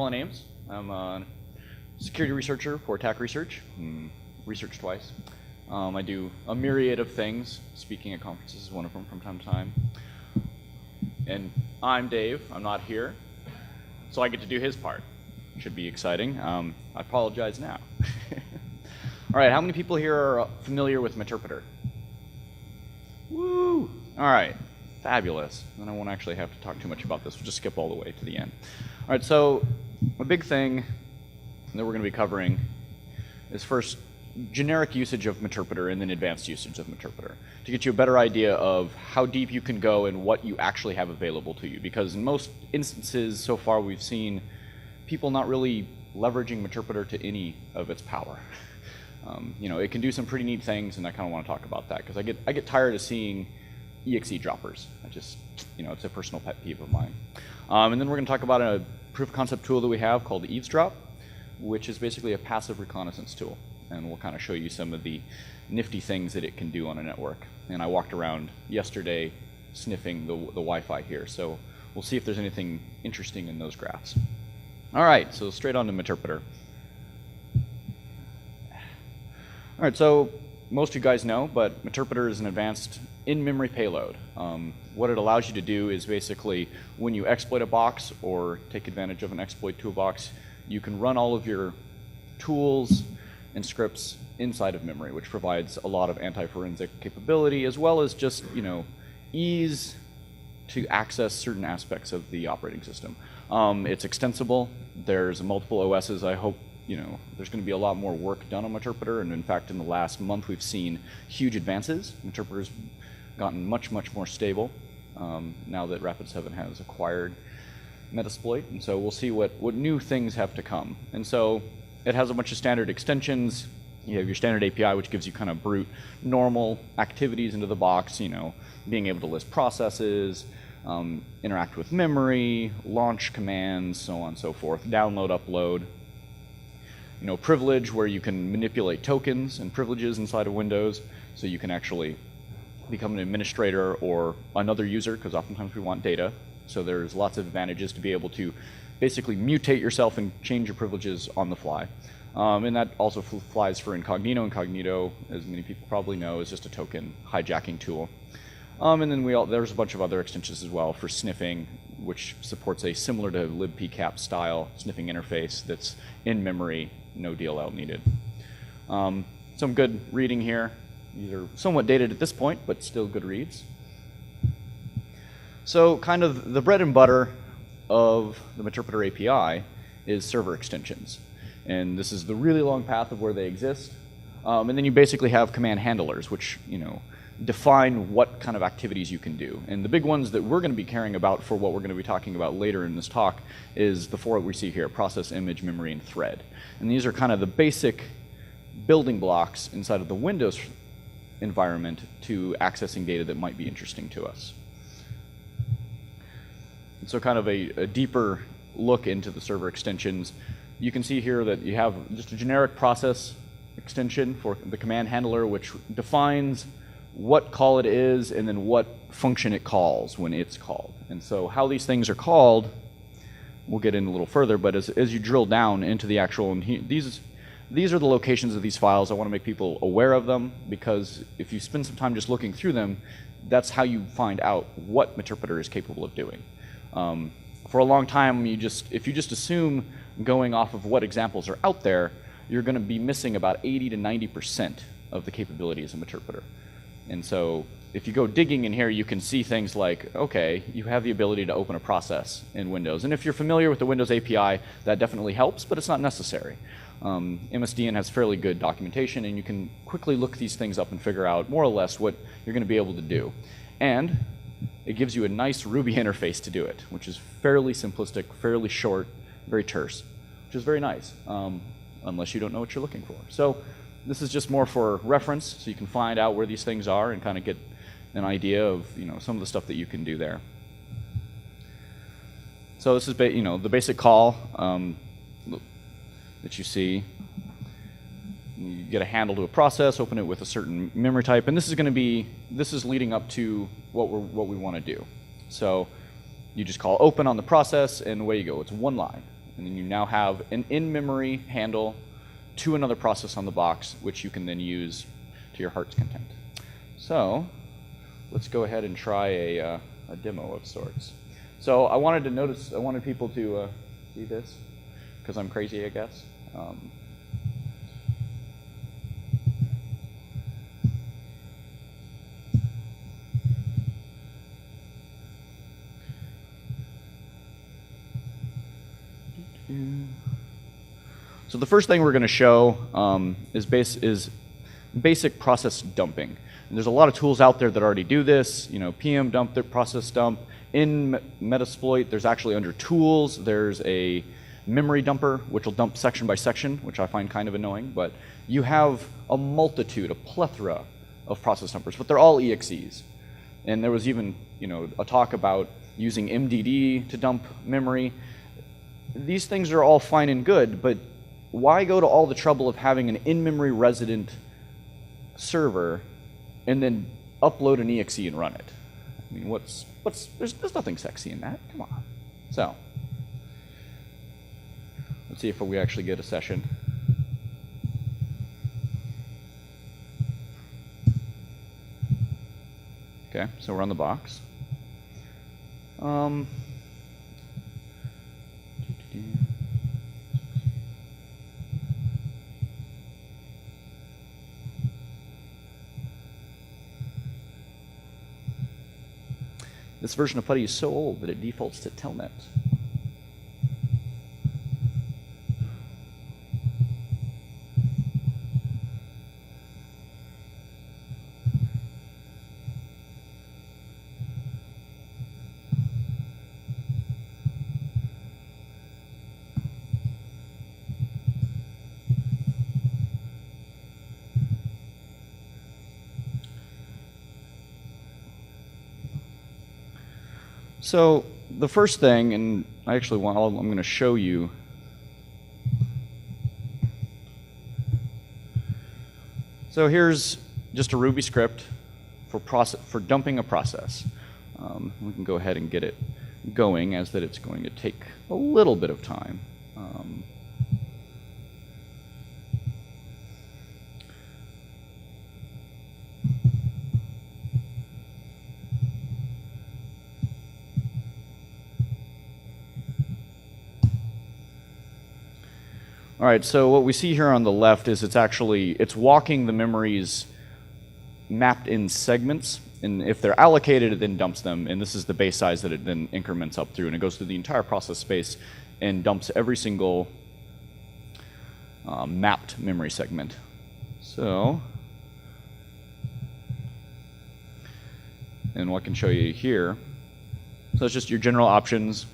Colin Ames. I'm a security researcher for attack research. Researched twice. I do a myriad of things. Speaking at conferences is one of them from time to time. And I'm Dave. I'm not here, so I get to do his part. Should be exciting. I apologize now. All right, how many people here are familiar with Meterpreter? Woo! All right, fabulous. Then I won't actually have to talk too much about this. We'll just skip all the way to the end. All right, so a big thing that we're going to be covering is first generic usage of Meterpreter and then advanced usage of Meterpreter to get you a better idea of how deep you can go and what you actually have available to you. Because in most instances so far we've seen people not really leveraging Meterpreter to any of its power. It can do some pretty neat things, and I kind of want to talk about that because I get tired of seeing EXE droppers. It's a personal pet peeve of mine. And then we're going to talk about a proof of concept tool that we have called Eavesdrop, which is basically a passive reconnaissance tool. And we'll kind of show you some of the nifty things that it can do on a network. And I walked around yesterday sniffing the Wi-Fi here, so we'll see if there's anything interesting in those graphs. All right, so straight on to Meterpreter. All right, so most of you guys know, but Meterpreter is an advanced in-memory payload. What it allows you to do is basically when you exploit a box or take advantage of an exploit toolbox, you can run all of your tools and scripts inside of memory, which provides a lot of anti-forensic capability as well as just ease to access certain aspects of the operating system. It's extensible. There's multiple OSs. I hope there's going to be a lot more work done on Meterpreter, and in fact in the last month we've seen huge advances. Meterpreter's gotten much more stable now that Rapid7 has acquired Metasploit, and so we'll see what new things have to come. And so it has a bunch of standard extensions. You have your standard API, which gives you kind of brute normal activities into the box, being able to list processes, interact with memory, launch commands, so on and so forth, download, upload. Privilege, where you can manipulate tokens and privileges inside of Windows, so you can actually become an administrator or another user, because oftentimes we want data. So there's lots of advantages to be able to basically mutate yourself and change your privileges on the fly. And that also flies for Incognito. Incognito, as many people probably know, is just a token hijacking tool. And then there's a bunch of other extensions as well for sniffing, which supports a similar to libpcap style sniffing interface that's in memory, no DLL needed. Some good reading here. These are somewhat dated at this point, but still good reads. So kind of the bread and butter of the Meterpreter API is server extensions. And this is the really long path of where they exist. And then you basically have command handlers, which define what kind of activities you can do. And the big ones that we're going to be caring about for what we're going to be talking about later in this talk is the four we see here: process, image, memory, and thread. And these are kind of the basic building blocks inside of the Windows environment to accessing data that might be interesting to us. And so kind of a deeper look into the server extensions. You can see here that you have just a generic process extension for the command handler, which defines what call it is and then what function it calls when it's called. And so how these things are called, we'll get in a little further, but as you drill down into the actual, and these are the locations of these files. I want to make people aware of them, because if you spend some time just looking through them, that's how you find out what Meterpreter is capable of doing. For a long time, if you just assume going off of what examples are out there, you're going to be missing about 80 to 90% of the capabilities of Meterpreter. And so if you go digging in here, you can see things like, okay, you have the ability to open a process in Windows. And if you're familiar with the Windows API, that definitely helps, but it's not necessary. MSDN has fairly good documentation, and you can quickly look these things up and figure out more or less what you're going to be able to do. And it gives you a nice Ruby interface to do it, which is fairly simplistic, fairly short, very terse, which is very nice, unless you don't know what you're looking for. So this is just more for reference, so you can find out where these things are and kind of get an idea of some of the stuff that you can do there. So this is the basic call that you see. You get a handle to a process, open it with a certain memory type, and this is leading up to what we want to do. So you just call open on the process, and away you go. It's one line. And then you now have an in-memory handle to another process on the box, which you can then use to your heart's content. So let's go ahead and try a demo of sorts. So I wanted people to see this, because I'm crazy, I guess. So the first thing we're going to show is basic process dumping. And there's a lot of tools out there that already do this. PM dump, process dump. In Metasploit, there's actually under tools, there's a memory dumper, which will dump section by section, which I find kind of annoying. But you have a plethora of process dumpers, but they're all EXEs. And there was even a talk about using MDD to dump memory. These things are all fine and good, but why go to all the trouble of having an in-memory resident server and then upload an EXE and run it? I mean, there's nothing sexy in that. Come on. So let's see if we actually get a session. Okay, so we're on the box. This version of PuTTY is so old that it defaults to Telnet. So the first thing, and I actually I'm going to show you. So here's just a Ruby script for dumping a process. We can go ahead and get it going, as that it's going to take a little bit of time. All right, so what we see here on the left is it's walking the memories mapped in segments, and if they're allocated, it then dumps them, and this is the base size that it then increments up through, and it goes through the entire process space and dumps every single mapped memory segment. So, and what I can show you here, so it's just your general options.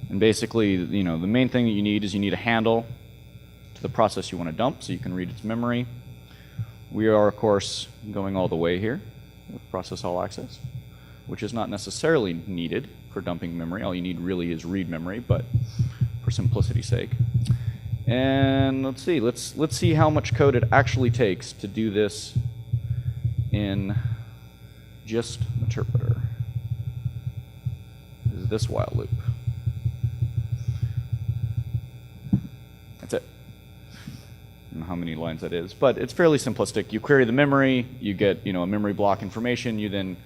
And basically, the main thing that you need is you need a handle to the process you want to dump so you can read its memory. We are, of course, going all the way here with process all access, which is not necessarily needed for dumping memory. All you need really is read memory, but for simplicity's sake. And let's see how much code it actually takes to do this in just Meterpreter. Is this while loop. That's it. I don't know how many lines that is, but it's fairly simplistic. You query the memory, you get a memory block information, you then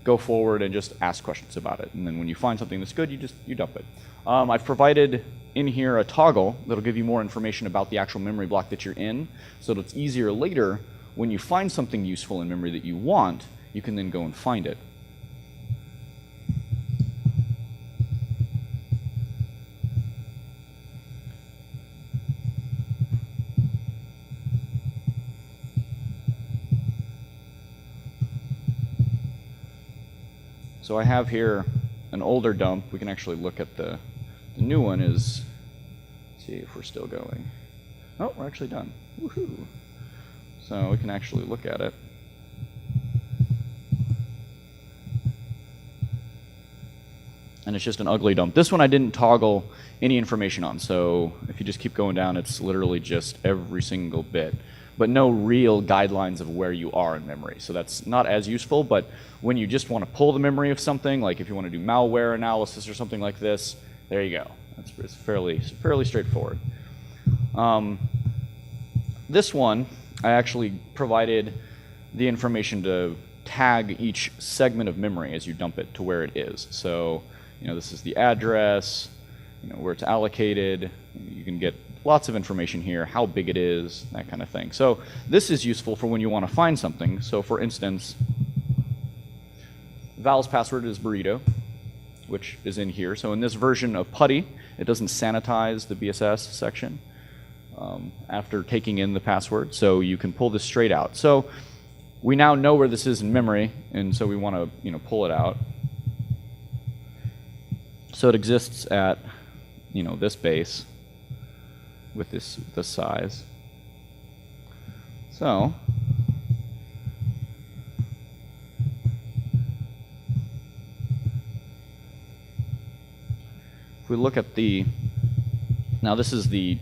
go forward and just ask questions about it. And then when you find something that's good, you dump it. I've provided in here a toggle that'll give you more information about the actual memory block that you're in, so that it's easier later when you find something useful in memory that you want, you can then go and find it. So I have here an older dump. We can actually look at the new one is, let's see if we're still going. Oh, we're actually done. Woohoo. So we can actually look at it. And it's just an ugly dump. This one I didn't toggle any information on, so if you just keep going down, it's literally just every single bit. but no real guidelines of where you are in memory. So that's not as useful, but when you just want to pull the memory of something, like if you want to do malware analysis or something like this, there you go. It's fairly straightforward. This one, I actually provided the information to tag each segment of memory as you dump it to where it is. So, this is the address, where it's allocated. You can get lots of information here, how big it is, that kind of thing. So this is useful for when you want to find something. So for instance, Val's password is burrito, which is in here. So in this version of PuTTY, it doesn't sanitize the BSS section after taking in the password. So you can pull this straight out. So we now know where this is in memory, and so we want to pull it out. So it exists at this base with this size. So if we look at now this is the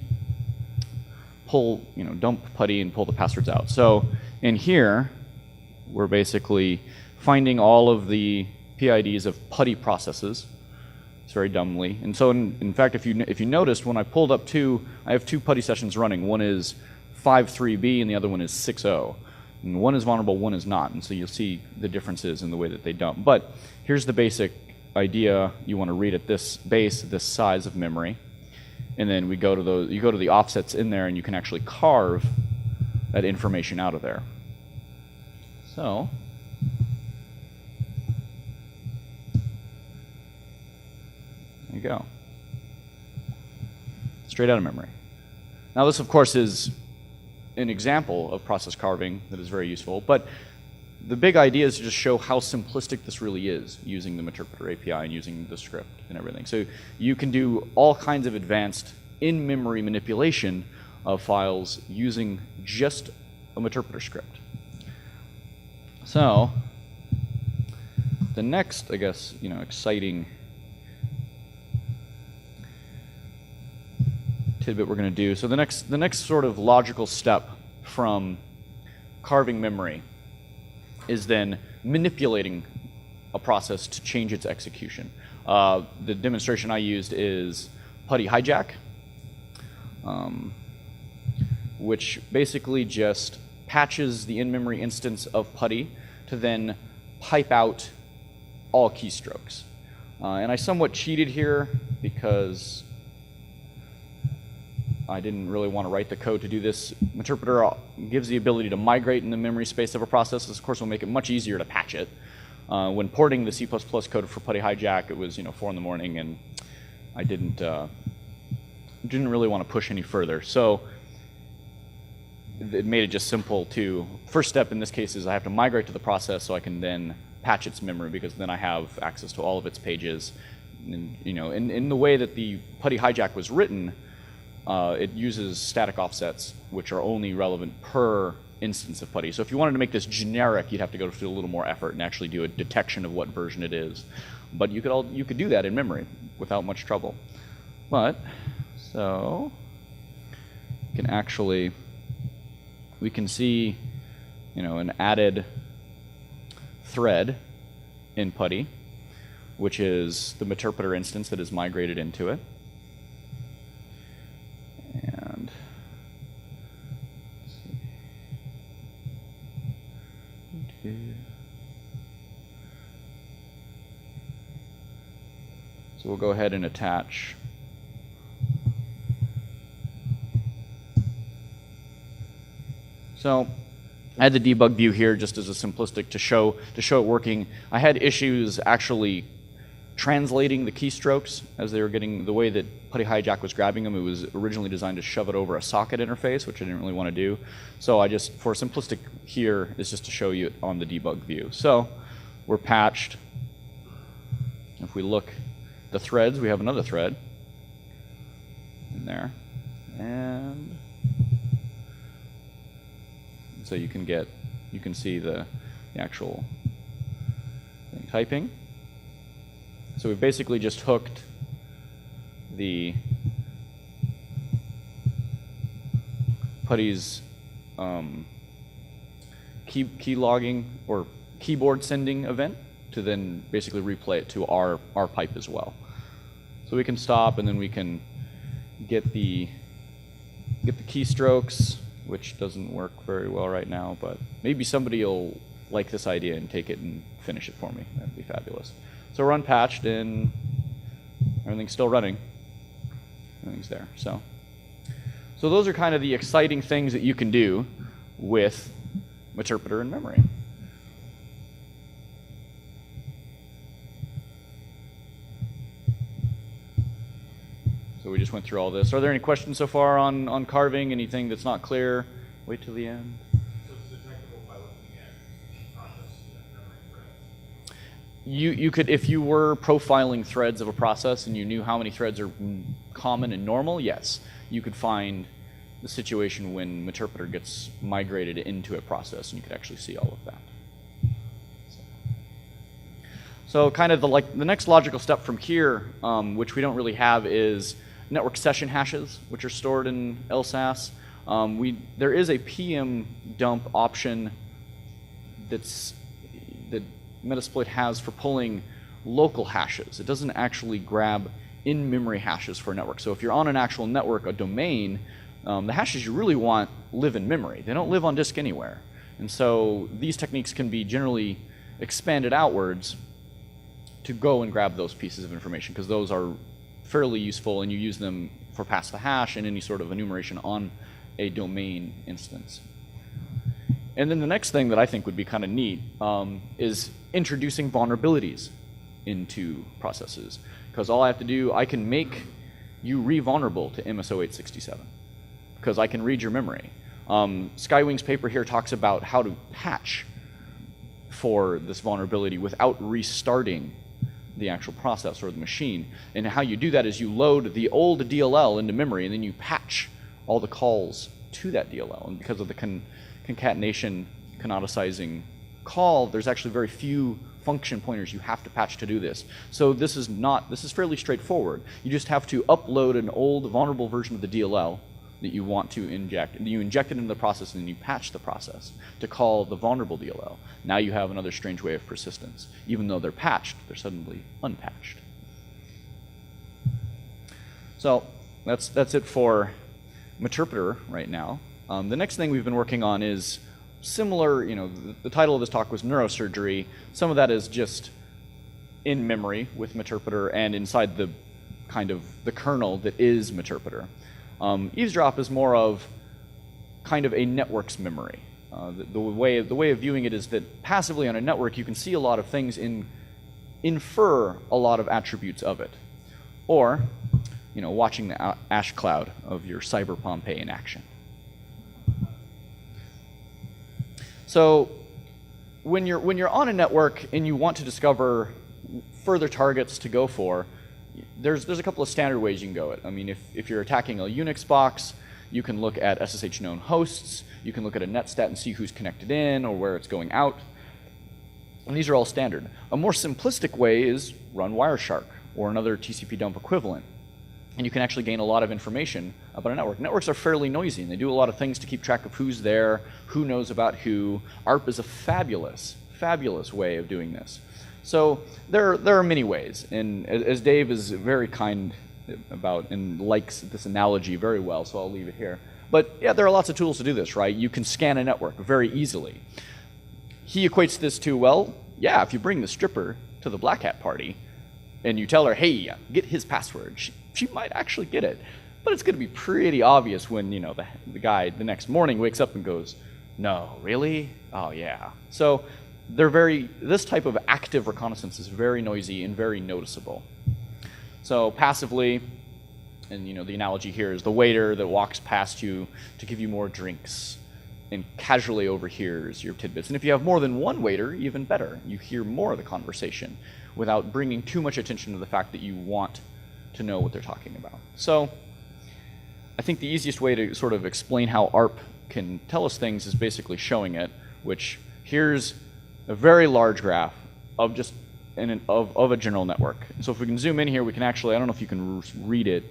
pull, dump PuTTY and pull the passwords out. So in here, we're basically finding all of the PIDs of PuTTY processes. It's very dumbly. And so in fact, if you noticed, when I pulled up I have two PuTTY sessions running. One is 5.3b and the other one is 6.0. And one is vulnerable, one is not. And so you'll see the differences in the way that they dump. But here's the basic idea. You want to read at this base, this size of memory. And then you go to the offsets in there, and you can actually carve that information out of there. So there you go. Straight out of memory. Now this, of course, is an example of process carving that is very useful, but the big idea is to just show how simplistic this really is using the Meterpreter API and using the script and everything. So you can do all kinds of advanced in-memory manipulation of files using just a Meterpreter script. So the next, I guess, exciting tidbit we're going to do. So the next sort of logical step from carving memory is then manipulating a process to change its execution. The demonstration I used is PuTTY hijack, which basically just patches the in-memory instance of PuTTY to then pipe out all keystrokes. And I somewhat cheated here because I didn't really want to write the code to do this. Meterpreter gives the ability to migrate in the memory space of a process. This, of course, will make it much easier to patch it. When porting the C++ code for PuTTY hijack, it was 4 in the morning, and I didn't really want to push any further. So it made it just simple to, first step in this case is I have to migrate to the process so I can then patch its memory, because then I have access to all of its pages. And, in the way that the PuTTY hijack was written, it uses static offsets, which are only relevant per instance of PuTTY. So if you wanted to make this generic, you'd have to go through a little more effort and actually do a detection of what version it is. But you could do that in memory without much trouble. But so we can see, an added thread in PuTTY, which is the Meterpreter instance that is migrated into it. And let's see. So we'll go ahead and attach So I had the debug view here just as a simplistic to show it working. I had issues actually translating the keystrokes as they were getting the way that PuTTY hijack was grabbing them. It was originally designed to shove it over a socket interface, which I didn't really want to do. So I just, for simplistic here, is just to show you it on the debug view. So we're patched. If we look the threads, we have another thread in there. And so you can see the actual thing typing. So we've basically just hooked the PuTTY's key logging or keyboard sending event to then basically replay it to our pipe as well. So we can stop, and then we can get the keystrokes, which doesn't work very well right now, but maybe somebody will like this idea and take it and finish it for me. That'd be fabulous. So we're unpatched, and everything's still running. Everything's there. So those are kind of the exciting things that you can do with Meterpreter and memory. So we just went through all this. Are there any questions so far on carving? Anything that's not clear? Wait till the end. So it's detectable by looking at process memory threads? You could, if you were profiling threads of a process and you knew how many threads are common and normal, yes, you could find the situation when Meterpreter gets migrated into a process, and you could actually see all of that. So kind of the next logical step from here, which we don't really have, is network session hashes, which are stored in LSASS. There is a PM dump option that Metasploit has for pulling local hashes. It doesn't actually grab in-memory hashes for a network. So if you're on an actual network, a domain, the hashes you really want live in memory. They don't live on disk anywhere. And so these techniques can be generally expanded outwards to go and grab those pieces of information, because those are fairly useful, and you use them for pass the hash and any sort of enumeration on a domain instance. And then the next thing that I think would be kind of neat is introducing vulnerabilities into processes. Because all I have to do, I can make you re-vulnerable to MS-0867, because I can read your memory. Skywing's paper here talks about how to patch for this vulnerability without restarting the actual process or the machine. And how you do that is you load the old DLL into memory, and then you patch all the calls to that DLL. And because of the concatenation canonicizing call, there's actually very few function pointers you have to patch to do this. So this is fairly straightforward. You just have to upload an old vulnerable version of the DLL that you want to inject, and you inject it into the process, and then you patch the process to call the vulnerable DLL. Now you have another strange way of persistence. Even though they're patched, they're suddenly unpatched. So that's it for Meterpreter right now. The next thing we've been working on is similar. The title of this talk was Neurosurgery. Some of that is just in memory with Meterpreter and inside the kind of the kernel that is Meterpreter. Eavesdrop is more of kind of a network's memory. The way of viewing it is that passively on a network you can see a lot of things and infer a lot of attributes of it. Or, watching the ash cloud of your cyber Pompeii in action. So when you're on a network and you want to discover further targets to go for, there's a couple of standard ways you can go it. I mean, if you're attacking a Unix box, you can look at SSH known hosts. You can look at a netstat and see who's connected in or where it's going out. And these are all standard. A more simplistic way is run Wireshark or another TCP dump equivalent. And you can actually gain a lot of information about a network. Networks are fairly noisy, and they do a lot of things to keep track of who's there, who knows about who. ARP is a fabulous, fabulous way of doing this. So there are many ways, and as Dave is very kind about and likes this analogy very well, so I'll leave it here. But yeah, there are lots of tools to do this, right? You can scan a network very easily. He equates this to, well, yeah, if you bring the stripper to the Black Hat party and you tell her, hey, get his password, she might actually get it. But it's going to be pretty obvious when, the guy the next morning wakes up and goes, no, really? Oh, yeah. So this type of active reconnaissance is very noisy and very noticeable. So passively, and the analogy here is the waiter that walks past you to give you more drinks and casually overhears your tidbits. And if you have more than one waiter, even better. You hear more of the conversation without bringing too much attention to the fact that you want to know what they're talking about. So I think the easiest way to sort of explain how ARP can tell us things is basically showing it, which here's a very large graph of just of a general network. So if we can zoom in here, we can actually, I don't know if you can read it,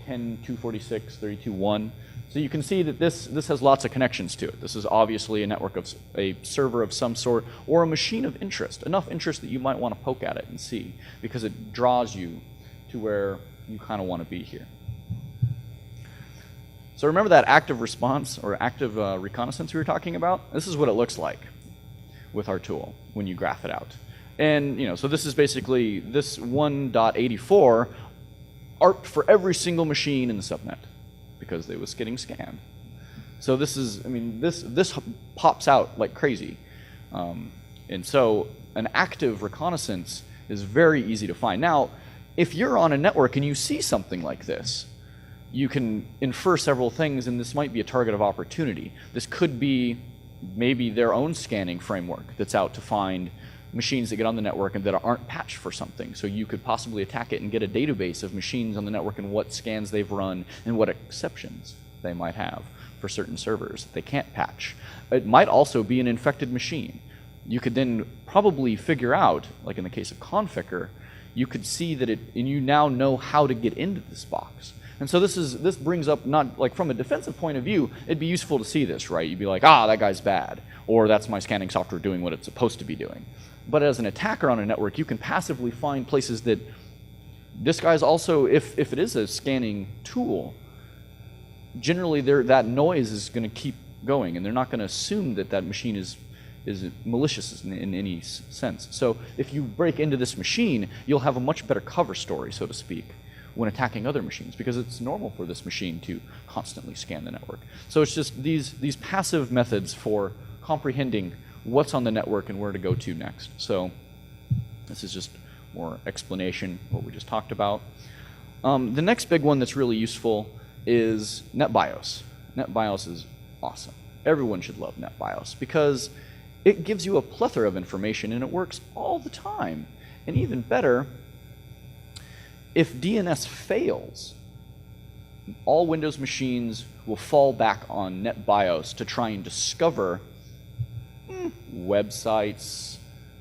10, 246, 32, 1. So you can see that this has lots of connections to it. This is obviously a network of a server of some sort or a machine of interest, enough interest that you might want to poke at it and see because it draws you to where you kind of want to be here. So remember that active response or active reconnaissance we were talking about? This is what it looks like with our tool when you graph it out. And so this is basically this 1.84 ARP for every single machine in the subnet because it was getting scanned. So this is, this pops out like crazy. And so an active reconnaissance is very easy to find. Now, if you're on a network and you see something like this, you can infer several things, and this might be a target of opportunity. This could be maybe their own scanning framework that's out to find machines that get on the network and that aren't patched for something. So you could possibly attack it and get a database of machines on the network and what scans they've run and what exceptions they might have for certain servers that they can't patch. It might also be an infected machine. You could then probably figure out, like in the case of Conficker, you could see that and you now know how to get into this box. And so this brings up, not like from a defensive point of view, it'd be useful to see this, right? You'd be like, that guy's bad, or that's my scanning software doing what it's supposed to be doing. But as an attacker on a network, you can passively find places that this guy's also, if it is a scanning tool, generally that noise is going to keep going, and they're not going to assume that that machine is malicious in any sense. So if you break into this machine, you'll have a much better cover story, so to speak, when attacking other machines, because it's normal for this machine to constantly scan the network. So it's just these passive methods for comprehending what's on the network and where to go to next. So this is just more explanation of what we just talked about. The next big one that's really useful is NetBIOS. NetBIOS is awesome. Everyone should love NetBIOS because it gives you a plethora of information and it works all the time. And even better, if DNS fails, all Windows machines will fall back on NetBIOS to try and discover websites,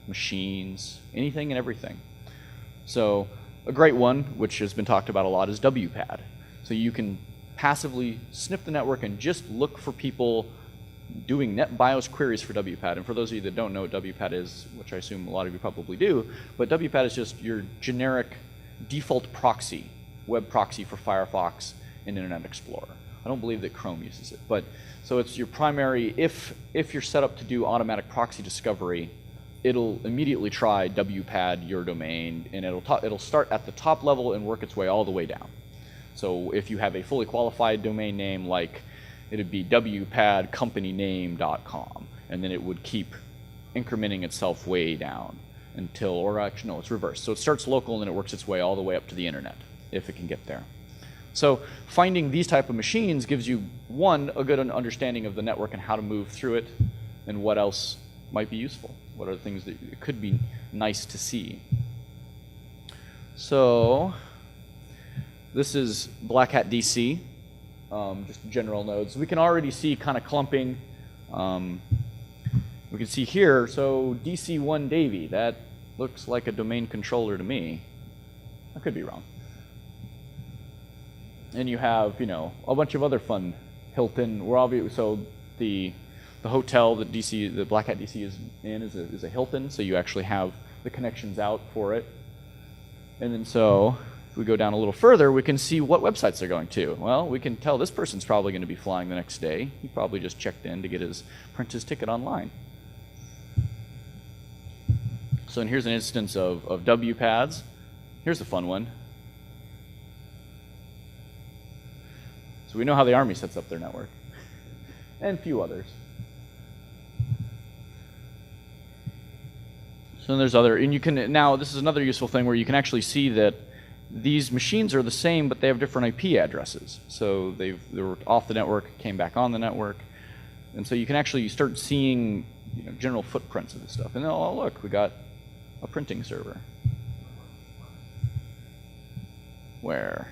machines, anything and everything. So a great one, which has been talked about a lot, is WPAD. So you can passively snip the network and just look for people doing NetBIOS queries for WPAD. And for those of you that don't know what WPAD is, which I assume a lot of you probably do, but WPAD is just your generic default proxy, web proxy for Firefox and Internet Explorer. I don't believe that Chrome uses it, but so it's your primary, if you're set up to do automatic proxy discovery, it'll immediately try WPAD, your domain, and it'll start at the top level and work its way all the way down. So if you have a fully qualified domain name, like it'd be wpadcompanyname.com, and then it would keep incrementing itself way down until, or actually no, it's reversed. So it starts local and then it works its way all the way up to the internet, if it can get there. So finding these type of machines gives you, one, a good understanding of the network and how to move through it, and what else might be useful. What are the things that it could be nice to see? So this is Black Hat DC, just general nodes. We can already see kind of clumping. We can see here, so DC1 Davy, that looks like a domain controller to me. I could be wrong. And you have, a bunch of other fun. Hilton, we're obvious, so the hotel that the Black Hat DC is in is a Hilton, so you actually have the connections out for it. And then so, if we go down a little further, we can see what websites they're going to. Well, we can tell this person's probably going to be flying the next day. He probably just checked in to print his ticket online. So and here's an instance of WPADs. Here's a fun one. So we know how the Army sets up their network, and a few others. So there's other, and you can, now this is another useful thing where you can actually see that these machines are the same, but they have different IP addresses. So they were off the network, came back on the network, and so you can actually start seeing general footprints of this stuff. And oh look, we got a printing server. Where?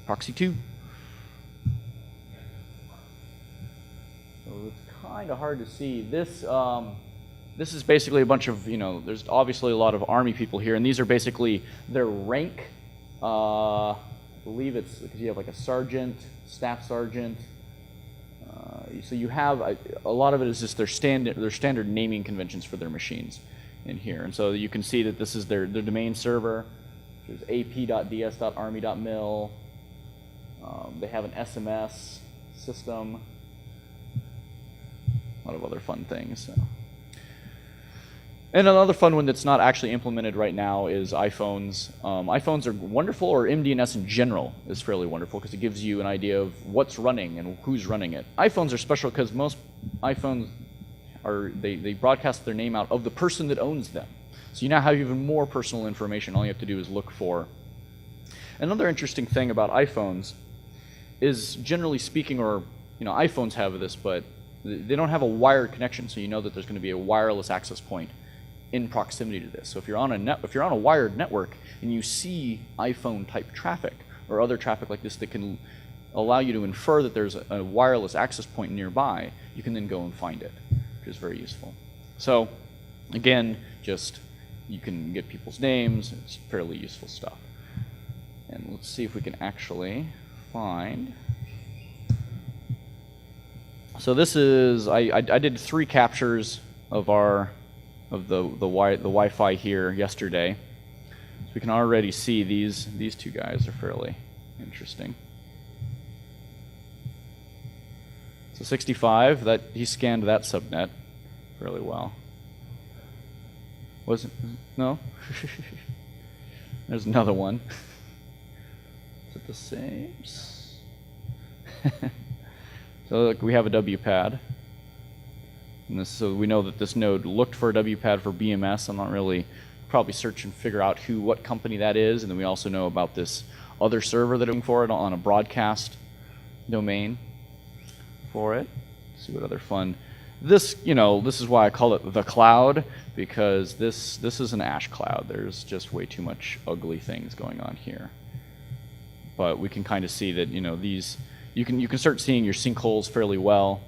Proxy 2. So it's kind of hard to see. This is basically a bunch of, there's obviously a lot of Army people here, and these are basically their rank I believe it's because you have like a sergeant, staff sergeant. So you have a lot of it is just their standard naming conventions for their machines in here. And so you can see that this is their domain server, which is ap.ds.army.mil. They have an SMS system, a lot of other fun things. So. And another fun one that's not actually implemented right now is iPhones. iPhones are wonderful, or MDNS in general is fairly wonderful because it gives you an idea of what's running and who's running it. iPhones are special because most iPhones they broadcast their name out of the person that owns them. So you now have even more personal information. All you have to do is look for. Another interesting thing about iPhones is, generally speaking, or iPhones have this, but they don't have a wired connection, so you know that there's going to be a wireless access point in proximity to this. So if you're on a wired network and you see iPhone type traffic or other traffic like this that can allow you to infer that there's a wireless access point nearby, you can then go and find it, which is very useful. So again, just you can get people's names. It's fairly useful stuff. And let's see if we can actually find. So this is I did 3 captures of the Wi-Fi here yesterday. So we can already see these 2 guys are fairly interesting. So 65, that he scanned that subnet fairly well. Was it? No? There's another one. Is it the same? So look, we have a WPAD. And so we know that this node looked for a WPAD for BMS. I'm not really probably search and figure out what company that is. And then we also know about this other server that I'm looking for it on a broadcast domain for it. Let's see what other fun. This is why I call it the cloud, because this is an ash cloud. There's just way too much ugly things going on here. But we can kind of see that these you can start seeing your sinkholes fairly well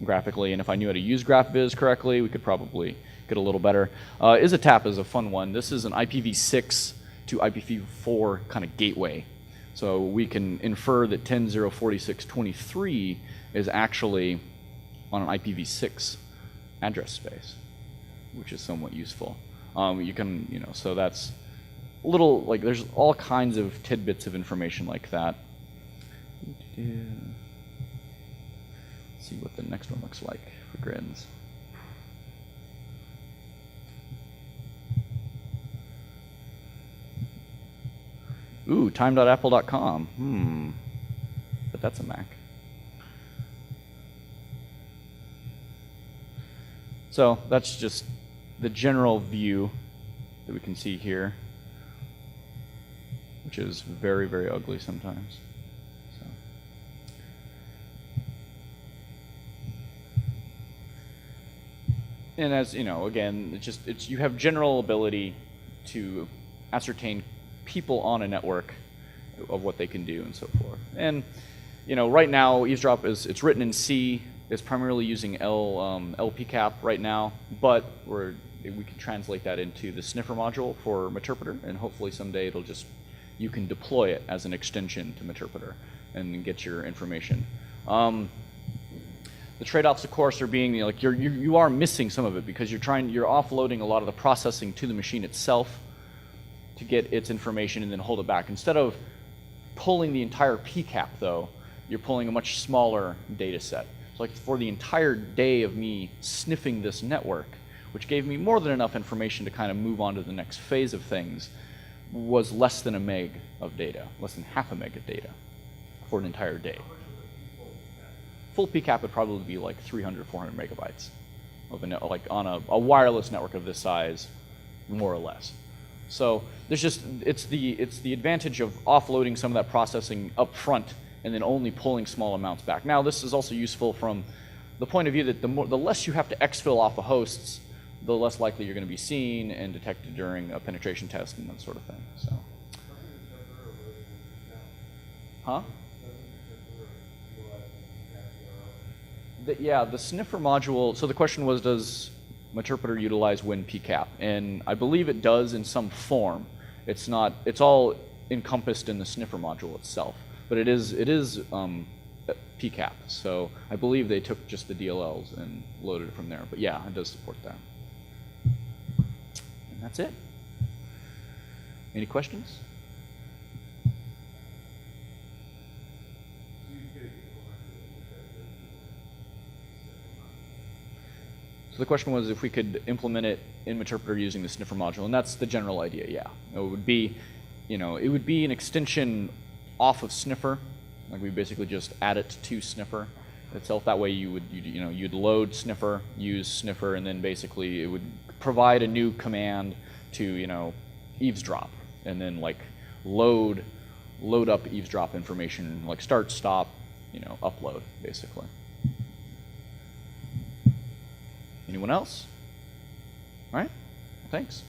graphically, and if I knew how to use GraphViz correctly, we could probably get a little better. ISATAP is a fun one. This is an IPv6 to IPv4 kind of gateway. So we can infer that 10.0.46.23 is actually on an IPv6 address space, which is somewhat useful. You can, so that's a little, there's all kinds of tidbits of information like that. Let's see what the next one looks like for grins. Ooh, time.apple.com. But that's a Mac. So that's just the general view that we can see here, which is very, very ugly sometimes. So. And as again, you have general ability to ascertain people on a network of what they can do and so forth. And right now, eavesdrop it's written in C. It's primarily using LPCAP right now, but we can translate that into the sniffer module for Meterpreter, and hopefully someday you can deploy it as an extension to Meterpreter and get your information. The trade-offs, of course, are being you are missing some of it because you're offloading a lot of the processing to the machine itself to get its information and then hold it back. Instead of pulling the entire PCAP, though, you're pulling a much smaller data set. So for the entire day of me sniffing this network, which gave me more than enough information to kind of move on to the next phase of things, was less than a meg of data, less than half a meg of data for an entire day. Full PCAP would probably be like 300, 400 megabytes of on a wireless network of this size, more or less. So it's the advantage of offloading some of that processing up front and then only pulling small amounts back. Now, this is also useful from the point of view that the less you have to exfil off of hosts, the less likely you're going to be seen and detected during a penetration test and that sort of thing. So, huh? The sniffer module. So the question was, does Meterpreter utilize WinPCAP? And I believe it does in some form. It's not. It's all encompassed in the sniffer module itself. But it is PCAP, so I believe they took just the DLLs and loaded it from there. But yeah, it does support that. And that's it. Any questions? So the question was if we could implement it in Meterpreter using the sniffer module, and that's the general idea, yeah. It would be, it would be an extension off of sniffer. Like we basically just add it to sniffer itself. That way you'd load sniffer, use sniffer, and then basically it would provide a new command to, eavesdrop, and then like load up eavesdrop information, like start, stop, upload, basically. Anyone else? All right, thanks.